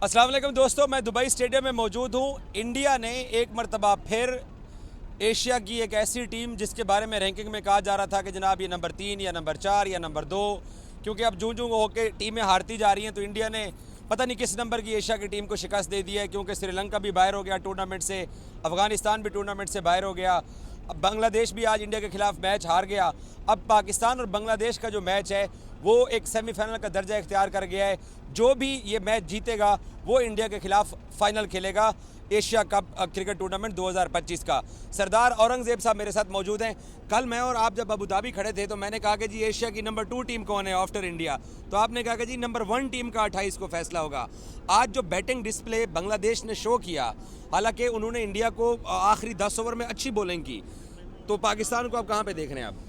अस्सलाम वालेकुम दोस्तों, मैं दुबई स्टेडियम में मौजूद हूँ। इंडिया ने एक मरतबा फिर एशिया की एक ऐसी टीम जिसके बारे में रैंकिंग में कहा जा रहा था कि जनाब ये नंबर 3 या नंबर 4 या नंबर 2, क्योंकि अब जूं जूं होकर टीमें हारती जा रही हैं, तो इंडिया ने पता नहीं किस नंबर की एशिया की टीम को शिकस्त दे दी है। क्योंकि श्रीलंका भी बाहर हो गया टूर्नामेंट से, अफगानिस्तान भी टूर्नामेंट से बाहर हो गया, अब बांग्लादेश भी आज इंडिया के खिलाफ मैच हार गया। अब पाकिस्तान और बांग्लादेश का जो मैच है वो एक सेमीफाइनल का दर्जा इख्तियार कर गया है। जो भी ये मैच जीतेगा वो इंडिया के खिलाफ फाइनल खेलेगा एशिया कप क्रिकेट टूर्नामेंट 2025 का। सरदार औरंगज़ेब साहब मेरे साथ मौजूद हैं। कल मैं और आप जब अबू धाबी खड़े थे तो मैंने कहा कि जी एशिया की नंबर 2 टीम कौन है आफ्टर इंडिया, तो आपने कहा कि जी नंबर 1 टीम का 28 को फैसला होगा। आज जो बैटिंग डिस्प्ले बांग्लादेश ने शो किया, हालांकि उन्होंने इंडिया को आखिरी 10 ओवर में अच्छी बॉलिंग की, तो पाकिस्तान को आप कहाँ पे देख रहे हैं आप?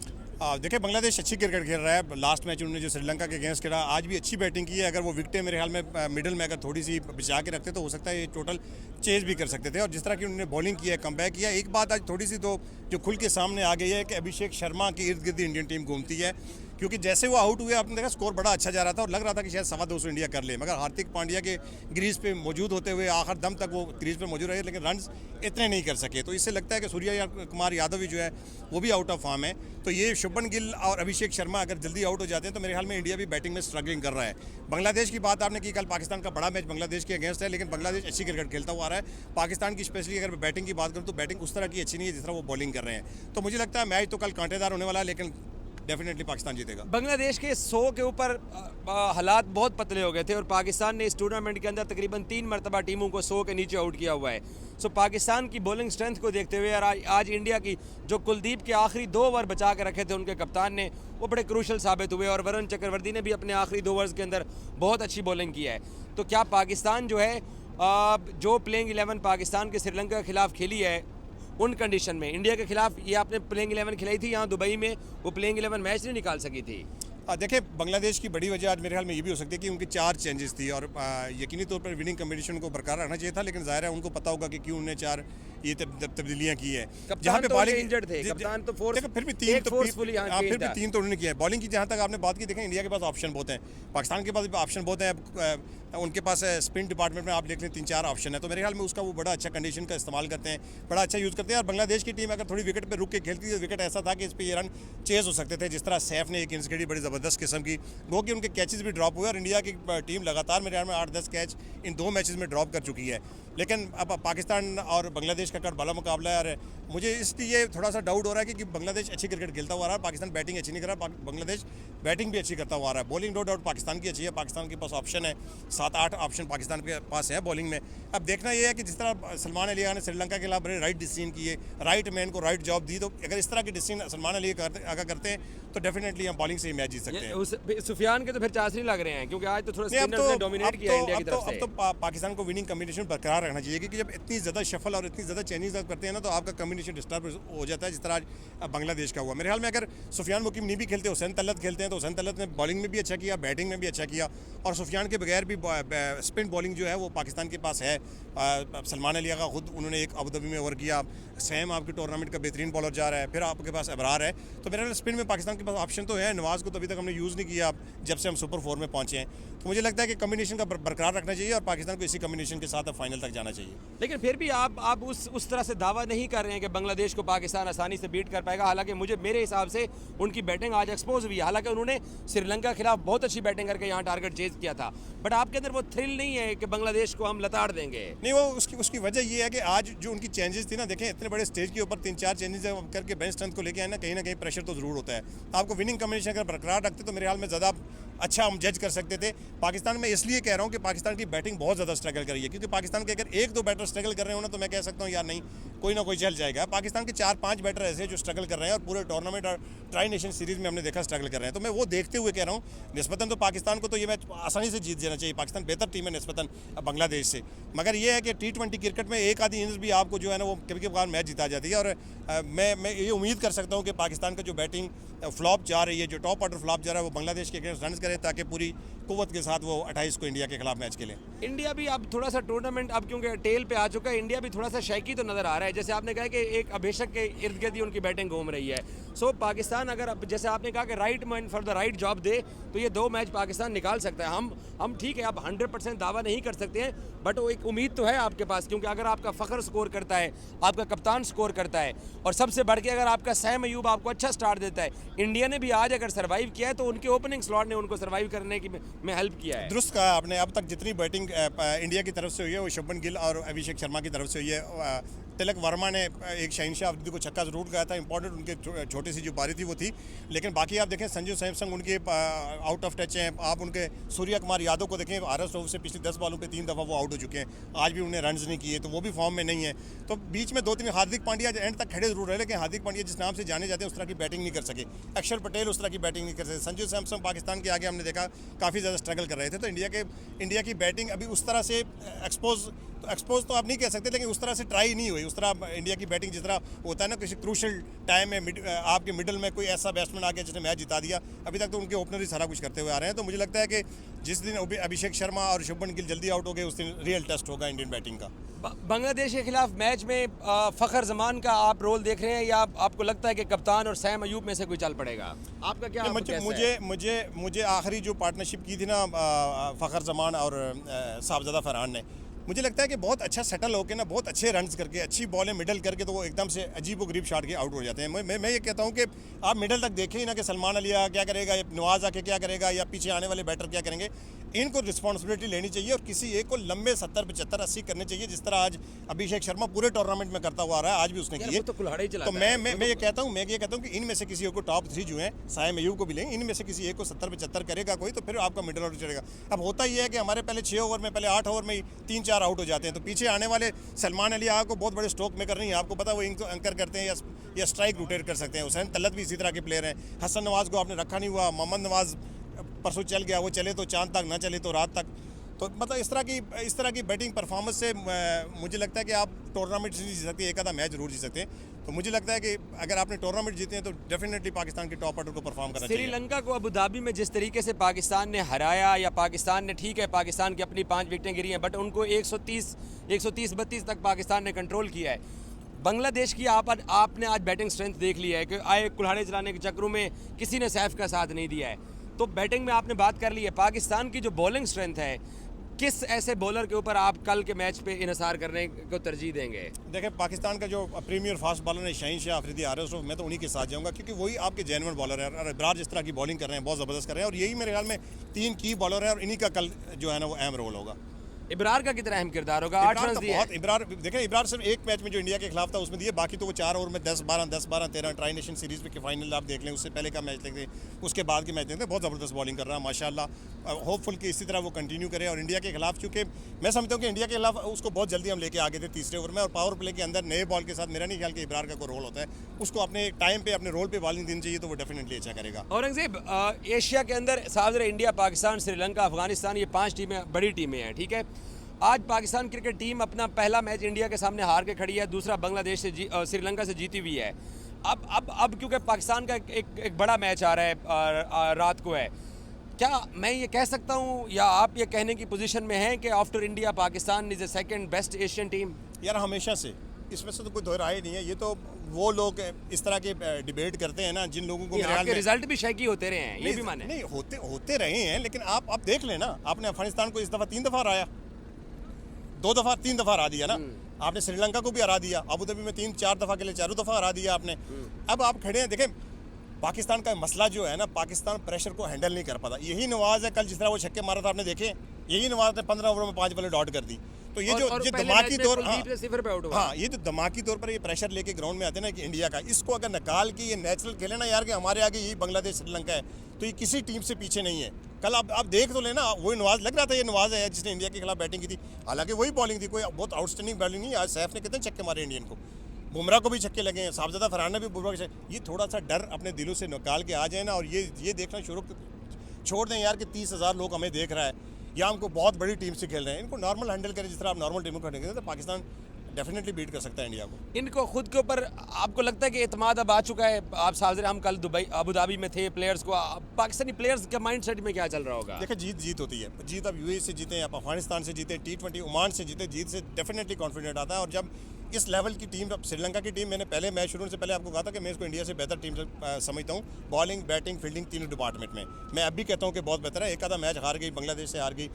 देखिए, बांग्लादेश अच्छी क्रिकेट खेल रहा है। लास्ट मैच उन्होंने जो श्रीलंका के अगेंस्ट खेला, आज भी अच्छी बैटिंग की है। अगर वो विकेटें मेरे ख्याल में मिडल में अगर थोड़ी सी बचा के रखते तो हो सकता है ये टोटल चेज भी कर सकते थे। और जिस तरह की उन्होंने बॉलिंग की है, कमबैक किया। एक बात आज थोड़ी सी तो जो खुल के सामने आ गई है कि अभिषेक शर्मा के इर्द गिर्द इंडियन टीम घूमती है, क्योंकि जैसे वो आउट हुए आपने देखा स्कोर बड़ा अच्छा जा रहा था और लग रहा था कि शायद 225 इंडिया कर ले, मगर हार्दिक पांड्या के क्रीज पे मौजूद होते हुए आखिर दम तक वो क्रीज पे मौजूद रहे, लेकिन रन्स इतने नहीं कर सके। तो इससे लगता है कि सूर्या कुमार यादव भी जो है वो भी आउट ऑफ फॉर्म है। तो ये शुभमन गिल और अभिषेक शर्मा अगर जल्दी आउट हो जाते हैं तो मेरे ख्याल में इंडिया भी बैटिंग में स्ट्रगलिंग कर रहा है। बांग्लादेश की बात आपने की, कल पाकिस्तान का बड़ा मैच बांग्लादेश के अगेंस्ट है, लेकिन बांग्लादेश अच्छी क्रिकेट खेलता हुआ आ रहा है। पाकिस्तान की स्पेशली अगर बैटिंग की बात करूँ तो बैटिंग उस तरह की अच्छी नहीं है जिस तरह वो बॉलिंग कर रहे हैं। तो मुझे लगता है मैच तो कल कांटेदार होने वाला है, लेकिन डेफिनेटली पाकिस्तान जीतेगा। बांग्लादेश के 100 के ऊपर हालात बहुत पतले हो गए थे और पाकिस्तान ने इस टूर्नामेंट के अंदर तकरीबन 3 मरतबा टीमों को 100 के नीचे आउट किया हुआ है। सो पाकिस्तान की बॉलिंग स्ट्रेंथ को देखते हुए और आज इंडिया की जो कुलदीप के आखिरी 2 ओवर बचा के रखे थे उनके कप्तान ने, वो बड़े क्रूशल साबित हुए। और वरुण चक्रवर्ती ने भी अपने आखिरी 2 ओवर्स के अंदर बहुत अच्छी बॉलिंग की है। तो क्या पाकिस्तान जो है जो प्लेइंग 11 पाकिस्तान के श्रीलंका के खिलाफ खेली है उन कंडीशन में इंडिया के खिलाफ, ये आपने प्लेइंग 11 खिलाई थी यहाँ दुबई में, वो प्लेइंग 11 मैच नहीं निकाल सकी थी? देखिए, बांग्लादेश की बड़ी वजह आज मेरे ख्याल में ये भी हो सकती है कि उनकी 4 चेंजेस थी और यकीनी तौर पर विनिंग कॉम्बिनेशन को बरकरार रखना चाहिए था, लेकिन जाहिर है उनको पता होगा कि क्यों उन्होंने 4 ये तब्दीलियां की है। जहाँ पे बॉलिंग इंजर्ड थे, कप्तान तो फिर भी 3 तो उन्होंने किया है। बॉलिंग की जहाँ तक आपने बात की, देखें इंडिया के पास ऑप्शन बहुत हैं, पाकिस्तान के पास भी ऑप्शन बहुत हैं। उनके पास स्पिन डिपार्टमेंट में आप देख लें 3-4 ऑप्शन है, तो मेरे ख्याल में उसका वो बड़ा अच्छा कंडीशन का इस्तेमाल करते हैं, बड़ा अच्छा यूज़ करते हैं। और बांग्लादेश की टीम अगर थोड़ी विकेट पे रुक के खेलती है, विकेट ऐसा था कि इस पर ये रन चेज हो सकते थे, जिस तरह सैफ ने एक इनिंग्स खेली बड़ी ज़बरदस्त किस्म की, वो कि उनके कैचेस भी ड्रॉप हुए और इंडिया की टीम लगातार मेरे ख्याल में 8-10 कैच इन 2 मैचेस में ड्रॉप कर चुकी है। लेकिन अब पाकिस्तान और बांग्लादेश का बड़ा मुकाबला है और मुझे इसलिए थोड़ा सा डाउट हो रहा है कि बांग्लादेश अच्छी क्रिकेट खेलता हुआ आ रहा है, पाकिस्तान बैटिंग अच्छी नहीं कर रहा, बांग्लादेश बैटिंग भी अच्छी करता हुआ आ रहा है। बॉलिंग नो डाउट पाकिस्तान की अच्छी है, पाकिस्तान के पास ऑप्शन है, 7-8 ऑप्शन पाकिस्तान के पास है बॉलिंग में। अब देखना यह है कि जिस तरह सलमान अली ने श्रीलंका के खिलाफ बड़े राइट डिसीजन किए, राइट मैन को राइट जॉब दी, तो अगर इस तरह की डिसीजन सलमान अली अगर करते हैं तो डेफिनेटली हम बॉलिंग से ही मैच जीत सकते हैं। सुफियान के तो फिर चांस नहीं लग रहे हैं, क्योंकि आज तो थोड़ा स्पिनर्स ने डोमिनेट किया इंडिया की तरफ से। अब तो पाकिस्तान को विनिंग कॉम्बिनेशन बरकरार रखना चाहिए, क्योंकि जब इतनी ज़्यादा शफल और इतनी ज़्यादा चेंजेस करते हैं ना, तो आपका कॉम्बिनेशन डिस्टर्ब हो जाता है, जिस तरह आज बांग्लादेश का हुआ। मेरे ख्याल में अगर सुफियान मुकीम नहीं भी खेलते, हुसैन तलत खेलते हैं, तो हुसैन तलत ने बॉलिंग में भी अच्छा किया, बैटिंग में भी अच्छा किया, और सुफियान के बगैर भी स्पिन बॉलिंग जो है वो पाकिस्तान के पास है। सलमान अली का खुद उन्होंने एक अबू धाबी में ओवर किया, सैम आपके टूर्नामेंट का बेहतरीन बॉलर जा रहा है, फिर आपके पास अबरार है। तो मेरे ख्याल स्पिन में पाकिस्तान के पास ऑप्शन तो है। नवाज़ को तो अभी तक हमने यूज़ नहीं किया जब से हम सुपर 4 में पहुंचे हैं, तो मुझे लगता है कि कॉम्बिनेशन का बरकरार रखना चाहिए और पाकिस्तान को इसी कॉम्बिनेशन के साथ फाइनल तक जाना चाहिए। लेकिन फिर भी आप उस तरह से दावा नहीं कर रहे हैं कि बांग्लादेश को पाकिस्तान आसानी से बीट कर पाएगा। हालांकि मेरे हिसाब से उनकी बैटिंग आज एक्सपोज हुई है। हालांकि उन्होंने श्रीलंका के खिलाफ बहुत अच्छी बैटिंग करके यहाँ टारगेट चेज किया था, बट आपके अंदर वो थ्रिल नहीं है कि बांग्लादेश को हम लताड़ देंगे। नहीं, वो उसकी वजह ये है कि आज जो उनकी चेंजेस थी ना, देखें इतने बड़े स्टेज के ऊपर 3-4 चेंजेस करके बेंच स्ट्रेंथ को लेके आए ना कहीं प्रेशर तो ज़रूर होता है। आपको विनिंग कॉम्बिनेशन अगर बरकरार रखते तो मेरे ख्याल में ज़्यादा अच्छा हम जज कर सकते थे। पाकिस्तान में इसलिए कह रहा हूँ कि पाकिस्तान की बैटिंग बहुत ज़्यादा स्ट्रगल कर रही है, क्योंकि पाकिस्तान के अगर 1-2 बैटर स्ट्रगल कर रहे हो ना, तो मैं कह सकता हूँ यार नहीं, कोई ना कोई चल जाएगा। पाकिस्तान के 4-5 बैटर ऐसे हैं जो स्ट्रगल कर रहे हैं और पूरे टूर्नामेंट और ट्राई नेशन सीरीज़ में हमने देखा स्ट्रगल कर रहे हैं। तो मैं वो देखते हुए कह रहा हूँ निस्बतन तो पाकिस्तान को तो ये मैच आसानी से जीत देना चाहिए। पाकिस्तान बेहतर टीम है निस्बतन बांग्लादेश से, मगर ये है कि T20 क्रिकेट में एक आधी इनिंग्स भी आपको जो है ना वो कभी कभार मैच जीता जाती है। और मैं ये उम्मीद कर सकता हूँ कि पाकिस्तान का जो बैटिंग फ्लॉप जा रही है, जो टॉप ऑर्डर फ्लॉप जा रहा है, वो बांग्लादेश के अगेंस्ट रन करें ताकि पूरी कुव्वत के साथ वो 28 को इंडिया के खिलाफ मैच खेलें। इंडिया भी अब थोड़ा सा टूर्नामेंट अब क्योंकि टेल पे आ चुका है, इंडिया भी थोड़ा सा शैकी तो नज़र आ रहा है। जैसे आपने कहा कि एक अभिषेक के इर्द गिर्द ही उनकी बैटिंग घूम रही है। सो पाकिस्तान अगर अब जैसे आपने कहा कि right man for the right job दे तो ये 2 मैच पाकिस्तान निकाल सकता है। हम ठीक है, आप 100% दावा नहीं कर सकते हैं, बट वो एक उम्मीद तो है आपके पास, क्योंकि अगर आपका फ़खर स्कोर करता है, आपका कप्तान स्कोर करता है, और सबसे बढ़ के अगर आपका सैम अयूब आपको अच्छा स्टार्ट देता है। इंडिया ने भी आज अगर सर्वाइव किया है तो उनके ओपनिंग स्लॉट ने उनको सर्वाइव करने की में हेल्प किया है। दुरुस्त कहा आपने। अब तक जितनी बैटिंग इंडिया की तरफ से हुई है वो शुभमन गिल और अभिषेक शर्मा की तरफ से हुई है। तिलक वर्मा ने एक शहनशाह अफरीदी को छक्का जरूर गया था, इंपॉर्टेंट उनके छोटी सी जो पारी थी वो थी। लेकिन बाकी आप देखें संजू सैमसंग उनके आउट ऑफ टच हैं। आप उनके सूर्या कुमार यादव को देखें, RS से पिछली 10 बॉलों पे 3 दफ़ा वो आउट हो चुके हैं, आज भी उन्हें रन्स नहीं किए, तो वो भी फॉर्म में नहीं है। तो बीच में 2-3 हार्दिक पांड्या एंड तक खड़े जरूर रहे, लेकिन हार्दिक पांड्या जिस नाम से जाने जाते हैं उस तरह की बैटिंग नहीं कर सके। अक्षर पटेल उस तरह की बैटिंग नहीं कर सके। संजू सैमसंग पाकिस्तान के आगे हमने देखा काफ़ी ज़्यादा स्ट्रगल कर रहे थे। तो इंडिया की बैटिंग अभी उस तरह से एक्सपोज तो आप नहीं कह सकते, लेकिन उस तरह से ट्राई नहीं हुई। उस तरह इंडिया की बैटिंग जिस तरह होता है ना, किसी क्रूशल टाइम में आपके मिडल में कोई ऐसा बैट्समैन आ गया जिसने मैच जिता दिया, अभी तक तो उनके ओपनर ही सारा कुछ करते हुए आ रहे हैं। तो मुझे लगता है कि जिस दिन अभिषेक शर्मा और शुभमन गिल जल्दी आउट हो गए उस दिन रियल टेस्ट होगा इंडियन बैटिंग का। बांग्लादेश के खिलाफ मैच में फ़खर जमान का आप रोल देख रहे हैं, या आपको लगता है कि कप्तान और सैम अयूब में से कोई चल पड़ेगा? आपका क्या मुझे आखिरी जो पार्टनरशिप की थी ना फ़खर जमान और साहबजादा फरहान ने, मुझे लगता है कि बहुत अच्छा सेटल होकर ना, बहुत अच्छे रन्स करके, अच्छी बॉलें मिडल करके, तो वो एकदम से अजीब व गरीब शॉट के आउट हो जाते हैं। मैं ये कहता हूँ कि आप मिडल तक देखें ही ना कि सलमान अली क्या करेगा, या नवाज आके क्या करेगा, या पीछे आने वाले बैटर क्या करेंगे। इनको रिस्पॉन्सिबिलिटी लेनी चाहिए और किसी एक को लंबे 70, 75, 80 करने चाहिए, जिस तरह आज अभिषेक शर्मा पूरे टूर्नामेंट में करता हुआ आ रहा है, आज भी उसने किए। तो मैं ये कहता हूँ कि इनमें से किसी को टॉप 3 जो है, साइम अयूब को भी लेंगे, इनमें से किसी एक को 70, 75 करेगा कोई, तो फिर आपका मिडल ऑर्डर चलेगा। अब होता ही है कि हमारे पहले 6 ओवर में, पहले 8 ओवर में ही 3-4 आउट हो जाते हैं, तो पीछे आने वाले सलमान अली को बहुत बड़े स्ट्रोक में कर रही है, आपको पता है वो इनको एंकर करते हैं या स्ट्राइक रोटेट कर सकते हैं। हुसैन तलत भी इसी तरह के प्लेयर हैं। हसन नवाज को आपने रखा नहीं हुआ, मोहम्मद नवाज परसों चल गया, वो चले तो चांद तक, ना चले तो रात तक। तो मतलब इस तरह की बैटिंग परफॉर्मेंस से मुझे लगता है कि आप टूर्नामेंट नहीं जीत सकते, एक आधा मैच जरूर जीत सकते हैं। तो मुझे लगता है कि अगर आपने टूर्नामेंट जीते हैं तो डेफिनेटली पाकिस्तान के टॉप ऑर्डर को परफॉर्म करना चाहिए। श्रीलंका को अबू धाबी में जिस तरीके से पाकिस्तान ने हराया, या पाकिस्तान ने, ठीक है पाकिस्तान की अपनी 5 विकेटें गिरी हैं, बट उनको 130-32 तक पाकिस्तान ने कंट्रोल किया है। बांग्लादेश की आपने आज बैटिंग स्ट्रेंथ देख लिया है कि आए कुल्हाड़े चलाने के चक्करों में किसी ने सैफ का साथ नहीं दिया है। तो बैटिंग में आपने बात कर ली है, पाकिस्तान की जो बॉलिंग स्ट्रेंथ है, किस ऐसे बॉलर के ऊपर आप कल के मैच पे इन्हिसार करने को तरजीह देंगे? देखिए, पाकिस्तान का जो प्रीमियर फास्ट बॉलर है शहनशाह अफरीदी RS, मैं तो उन्हीं के साथ जाऊंगा, क्योंकि वही आपके जेन्युइन बॉलर है। और इब्रार जिस तरह की बॉलिंग कर रहे हैं, बहुत ज़बरदस्त कर रहे हैं, और यही मेरे ख्याल में 3 की बॉलर है, और इन्हीं का कल जो है ना वो अहम रोल होगा। इब्रार का कितना अहम किरदार होगा? 8 रन दिए। इब्रार सिर्फ एक मैच में जो इंडिया के खिलाफ था उसमें दिए, बाकी तो वो 4 ओवर में 10-12, 13 ट्राई नेशन सीरीज़ में के फाइनल आप देख लें, उससे पहले का मैच देख लें, उसके बाद के मैच देख लें, बहुत ज़बरदस्त बॉलिंग कर रहा है माशाल्लाह। होपफुल कि इसी तरह वो कंटिन्यू करे। और इंडिया के खिलाफ, चूँकि मैं समझता हूँ कि इंडिया के खिलाफ उसको बहुत जल्दी हम लेके आ गए थे 3रे ओवर में, और पावर प्ले के अंदर नए बॉल के साथ मेरा नहीं ख्याल कि इब्रार का कोई रोल होता है। उसको अपने टाइम पे अपने रोल पे बॉलिंग देनी चाहिए, तो वो डेफिनेटली अच्छा करेगा। औरंगजेब, एशिया के अंदर साथ इंडिया, पाकिस्तान, श्रीलंका, अफगानिस्तान, ये 5 टीमें बड़ी टीमें हैं, ठीक है। आज पाकिस्तान क्रिकेट टीम अपना पहला मैच इंडिया के सामने हार के खड़ी है, दूसरा बांग्लादेश से श्रीलंका से जीती हुई है। अब क्योंकि पाकिस्तान का एक बड़ा मैच आ रहा है, रात को है, क्या मैं ये कह सकता हूँ, या आप ये कहने की पोजीशन में हैं कि after India Pakistan is the second best Asian team? यार हमेशा से, इसमें से तो कोई दो राय नहीं है। ये तो वो लोग इस तरह के डिबेट करते हैं ना, जिन लोगों को आपके रिजल्ट भी शायकी होते रहे हैं, ये भी माने नहीं होते रहे हैं, लेकिन आप देख लें ना, आपने अफगानिस्तान को इस दफ़ा 3 दफ़ा हराया, 2 दफ़ा 3 दफ़ा हरा दिया ना। आपने श्रीलंका को भी हरा दिया, अबू धाबी में 3-4 दफ़ा के लिए 4 दफ़ा हरा दिया आपने। अब आप खड़े हैं, देखें पाकिस्तान का मसला जो है ना, पाकिस्तान प्रेशर को हैंडल नहीं कर पाता। यही नवाज है, कल जिस तरह वो छक्के मारा था आपने देखे, यही नवाज ने 15 ओवर में 5 बॉलें डॉट कर दी। तो ये जो दिमागी तौर ये जो दिमागी तौर पर ये प्रेशर लेके ग्राउंड में आते हैं ना कि इंडिया का, इसको अगर निकाल के ये नेचुरल खेले ना यार, कि हमारे आगे यही बांग्लादेश श्रीलंका है, तो ये किसी टीम से पीछे नहीं है। कल आप देख तो लेना, वही नवाज लग रहा था, ये नवाज है जिसने इंडिया के खिलाफ बैटिंग की थी, हालांकि वही बॉलिंग थी, कोई बहुत आउटस्टैंडिंग बॉलिंग नहीं। आज सैफ ने कितने छक्के मारे इंडियन को, बुमराह को भी छक्के लगे हैं, साहबजादा फरहान ने भी बुमराह के। ये थोड़ा सा डर अपने दिलों से निकाल के आ जाए ना, और ये देखना छोड़ दें यार कि 30,000 लोग हमें देख रहा है, या हमको बहुत बड़ी टीम से खेल रहे हैं। इनको नॉर्मल हैंडल करें, जिस तरह आप नॉर्मल टीमों को हैंडल करें। तो पाकिस्तान डेफिनेटली बीट कर सकता है इंडिया को। इनको खुद के ऊपर आपको लगता है कि इत्मीनान अब आ चुका है? आप साजरे हम कल दुबई अबू धाबी में थे, प्लेयर्स को पाकिस्तानी प्लेयर्स के माइंड सेट में क्या चल रहा होगा? देखिए जीत होती है, जीत अब यूएई से जीते, आप अफगानिस्तान से जीते, T20 ओमान से जीते, जीत से डेफिनेटली कॉन्फिडेंट आता है। और जब इस लेवल की टीम, अब श्रीलंका की टीम, मैंने पहले मैच शुरू से पहले आपको कहा था कि मैं इसको इंडिया से बेहतर टीम समझता हूँ, बॉलिंग, बैटिंग, फील्डिंग तीनों डिपार्टमेंट में। मैं अब भी कहता हूँ कि बहुत बेहतर है। एक आधा मैच हार गई, बांग्लादेश से हार गई,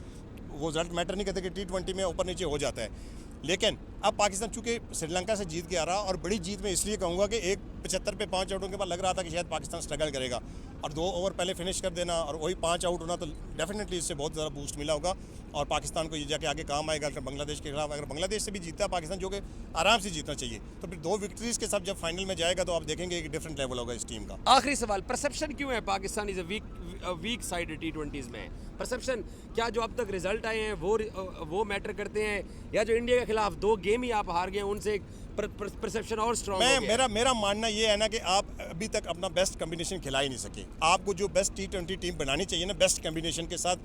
वो रिजल्ट मैटर नहीं करते कि T20 में ऊपर नीचे हो जाता है। लेकिन अब पाकिस्तान चूंकि श्रीलंका से जीत के आ रहा, और बड़ी जीत में इसलिए कहूँगा कि 75 पे 5 आउटों के बाद लग रहा था कि शायद पाकिस्तान स्ट्रगल करेगा, और 2 ओवर पहले फिनिश कर देना और वही 5 आउट होना, तो डेफिनेटली इससे बहुत ज़्यादा बूस्ट मिला होगा और पाकिस्तान को ये जाके आगे काम आएगा। अगर बांग्लादेश के खिलाफ, अगर बांग्लादेश से भी जीतता है पाकिस्तान, जो कि आराम से जीतना चाहिए, तो फिर 2 विक्ट्रीज के साथ जब फाइनल में जाएगा तो आप देखेंगे एक डिफरेंट लेवल होगा इस टीम का। आखिरी सवाल, परसेप्शन क्यों है Pakistan is a week side T20s में? परसेप्शन क्या, जो अब तक रिजल्ट आए हैं वो मैटर करते हैं, या जो इंडिया के खिलाफ 2 गेम ही आप हार गए उनसे परसेप्शन और स्ट्रॉन्ग हो गया? मेरा मानना ये है ना कि आप अभी तक अपना बेस्ट कम्बिनेशन खिला ही नहीं सके। आपको जो बेस्ट T20 टीम बनानी चाहिए ना, बेस्ट कम्बिनेशन के साथ,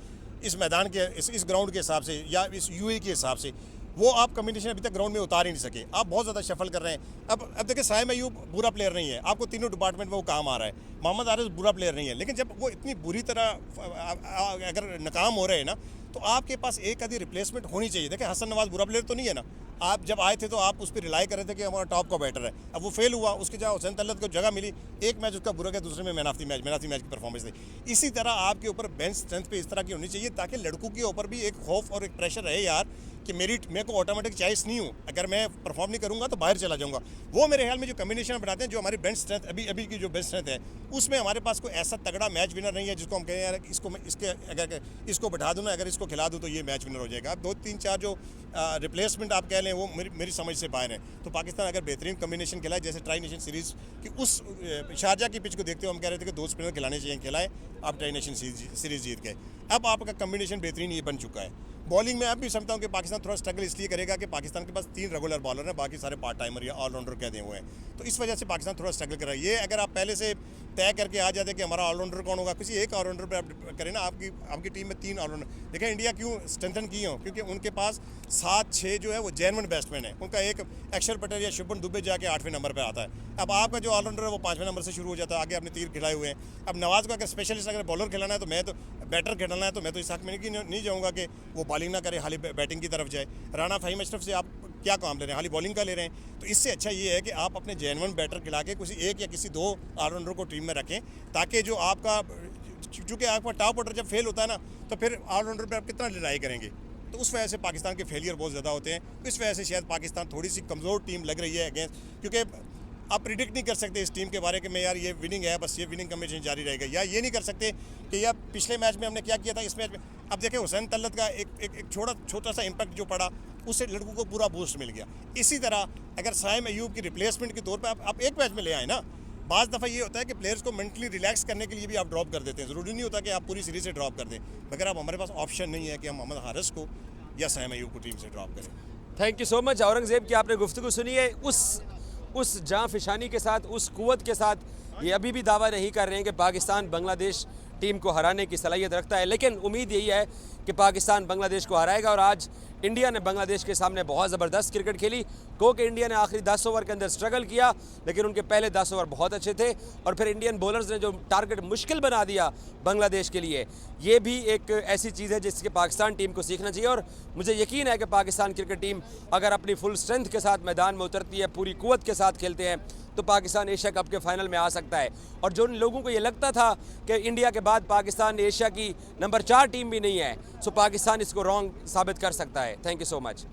इस मैदान के, इस ग्राउंड के हिसाब से या इस यूएई के हिसाब से, वो आप कम्बिनेशन अभी तक ग्राउंड में उतार ही नहीं सके। आप बहुत ज़्यादा शफल कर रहे हैं। अब देखिए, साइम अयूब बुरा प्लेयर नहीं है, आपको तीनों डिपार्टमेंट में वो काम आ रहा है। मोहम्मद हारिस बुरा प्लेयर नहीं है, लेकिन जब वो इतनी बुरी तरह अगर नाकाम हो रहे हैं ना, तो आपके पास एक आधी रिप्लेसमेंट होनी चाहिए। देखिए, हसन नवाज बुरा प्लेयर तो नहीं है ना, आप जब आए थे तो आप उस पर रिलाई कर रहे थे कि हमारा टॉप का बैटर है। अब वो फेल हुआ, उसकी जगह हुसैन तलत को जगह मिली, एक मैच उसका बुरा गया, दूसरे में मैन ऑफ द मैच की परफॉर्मेंस थी। इसी तरह आपके ऊपर बेंच स्ट्रेंथ पे इस तरह की होनी चाहिए, ताकि लड़कों के ऊपर भी एक खौफ और एक प्रेशर रहे यार कि मेरे को ऑटोमेटिक चॉइस नहीं हूँ, अगर मैं परफॉर्म नहीं करूँगा तो बाहर चला जाऊँगा। वो मेरे ख्याल में जो कम्बिनेशन बनाते हैं, जो हमारी बेंच स्ट्रेंथ अभी की जो बेंच स्ट्रेंथ है, उसमें हमारे पास कोई ऐसा तगड़ा मैच विनर नहीं है जिसको हम कहें यार अगर इसको बैठा दूँ ना, अगर इसको खिला दूँ तो ये मैच विनर हो जाएगा। अब 2-3-4 जो रिप्लेसमेंट आप कह लें वो मेरी समझ से बाहर है। तो पाकिस्तान अगर बेहतरीन कम्बिनेशन खिलाए, जैसे ट्राई नेशन सीरीज़ की उस शारजा की पिच को देखते हुए हम कह रहे थे कि 2 स्पिनर खिलाने चाहिए, खिलाए, आप ट्राई नेशन सीरीज़ जीत गए। अब आपका कम्बिनेशन बेहतरीन ये बन चुका है। बॉलिंग में अब भी समझता हूँ कि पाकिस्तान थोड़ा स्ट्रगल इसलिए करेगा कि पाकिस्तान के पास 3 रेगुलर बॉलर हैं, बाकी सारे पार्ट टाइमर या ऑलराउंडर कहते हुए हैं, तो इस वजह से पाकिस्तान थोड़ा स्ट्रगल कर रहा है। ये अगर आप पहले से तय करके आ जाते कि हमारा ऑलराउंडर कौन होगा, किसी एक ऑलराउंडर पर आप करें ना, आपकी टीम में 3 ऑलराउंडर। देखिए इंडिया क्यों स्ट्रेंथन की हो, क्योंकि उनके पास 7-6 जो है वो जेन्युइन बैट्समैन है। उनका एक अक्षर पटेल या शुभमन दुबे जाके 8वें नंबर पर आता है। अब आपका जो ऑलराउंडर है वो 5वें नंबर से शुरू हो जाता है, आगे आपने तीर खिलाए हुए हैं। अब नवाज को अगर स्पेशलिस्ट अगर बॉलर खिलाना है तो मैं तो बैटर खिलाना है, तो मैं तो इस हक में नहीं जाऊँगा कि वो बॉलिंग ना करे, खाली बैटिंग की तरफ जाए। राना फ़हीम अशरफ से आप क्या काम ले रहे हैं, खाली बॉलिंग का ले रहे हैं। तो इससे अच्छा ये है कि आप अपने जेन्युइन बैटर खिला के किसी एक या किसी 2 ऑलराउंडर को टीम में रखें, ताकि जो आपका, चूँकि आपका टॉप ऑर्डर जब फेल होता है ना, तो फिर ऑलराउंडर पर आप कितना लड़ाई करेंगे। तो उस वजह से पाकिस्तान के फेलियर बहुत ज़्यादा होते हैं। इस वजह से शायद पाकिस्तान थोड़ी सी कमज़ोर टीम लग रही है अगेंस्ट, क्योंकि आप प्रिडिक्ट नहीं कर सकते इस टीम के बारे में यार ये विनिंग है, बस ये विनिंग कम्बिनेशन जारी रहेगा, या ये नहीं कर सकते कि यार पिछले मैच में हमने क्या किया था, इस मैच में। अब देखें हुसैन तलत का एक छोटा सा इम्पैक्ट जो पड़ा, उससे लड़कों को पूरा बूस्ट मिल गया। इसी तरह अगर साइम अयूब की रिप्लेसमेंट के तौर पर आप एक मैच में ले आए ना, बाज़ दफ़ा ये होता है कि प्लेयर्स को मेंटली रिलैक्स करने के लिए भी आप ड्रॉप कर देते हैं। ज़रूरी नहीं होता कि आप पूरी सीरीज़ से ड्रॉप कर दें, मगर अब हमारे पास ऑप्शन नहीं है कि हम मोहम्मद हारिस को या साइम अयूब को टीम से ड्रॉप करें। Thank you so much Aurangzeb की आपने गुफ्तगू सुनी है। उस जाँ फिशानी के साथ, उस कुव्वत के साथ ये अभी भी दावा नहीं कर रहे हैं कि पाकिस्तान बांग्लादेश टीम को हराने की सलाहियत रखता है, लेकिन उम्मीद यही है कि पाकिस्तान बांग्लादेश को हराएगा। और आज इंडिया ने बांग्लादेश के सामने बहुत ज़बरदस्त क्रिकेट खेली, क्योंकि इंडिया ने आखिरी 10 ओवर के अंदर स्ट्रगल किया, लेकिन उनके पहले 10 ओवर बहुत अच्छे थे। और फिर इंडियन बॉलर्स ने जो टारगेट मुश्किल बना दिया बांग्लादेश के लिए, ये भी एक ऐसी चीज़ है जिसके पाकिस्तान टीम को सीखना चाहिए। और मुझे यकीन है कि पाकिस्तान क्रिकेट टीम अगर अपनी फुल स्ट्रेंथ के साथ मैदान में उतरती है, पूरी कुव्वत के साथ खेलते हैं, तो पाकिस्तान एशिया कप के फाइनल में आ सकता है। और जो लोगों को ये लगता था कि इंडिया के बाद पाकिस्तान एशिया की नंबर 4 टीम भी नहीं है, सो पाकिस्तान इसको रॉन्ग साबित कर सकता है। Thank you so much.